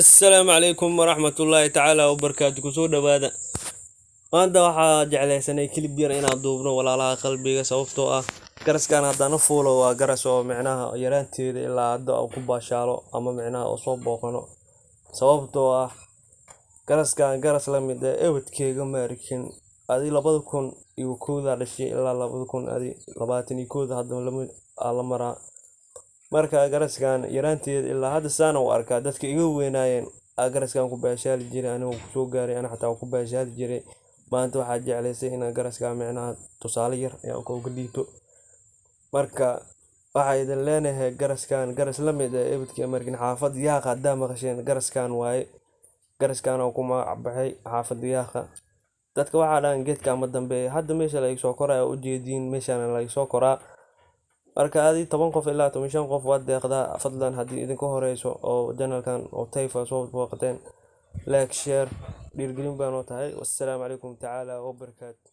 السلام عليكم ورحمة الله تعالى وبركاته كسود هذا maanta waxaa jeclaysanay kilib yar inaan duubno walaalaha qalbiga sababtoo ah garaskan haddana fuulo waa garas oo micnaha yaraanteeda ilaa hadda uu ku baashaalo ama micnaha oo soo booqano sababtoo ah garaskan garas la mid ah ebadkeega maarikin adi 2001 dhashay ilaa 2021 hadda la maraa marka garaskan yaraanteeda ilaa hadda saan u arkaa dadka iga weynaayeen garaskan ku baashaali jiray anigu ku soo gaaray ana xataa ku baashaali jiray maanta waxaa jeclaysay inaan garaska micnaha tusaale yar ayaan uga dhiibto marka waxaa idin leenahay garaskan garas la mid ah ebadkii markin xaafad yaaqa haddaa maqasheen garaskan waaye garaskan oo ku magac baxay xaafad yaaqa dadka waxaa dhan geedka ama dambe hadda meesha la soo koraa u jeediin meeshaan la soo koraa marka adi 10 qof ilaa 15 qof waa deeqda fadlan hadii idin ka horeyso oo channelkan oo tayfa soo booqateen like share dhiirgelin baan oo tahay. Wassalaamu calaykum tacaala wa barakaatuh.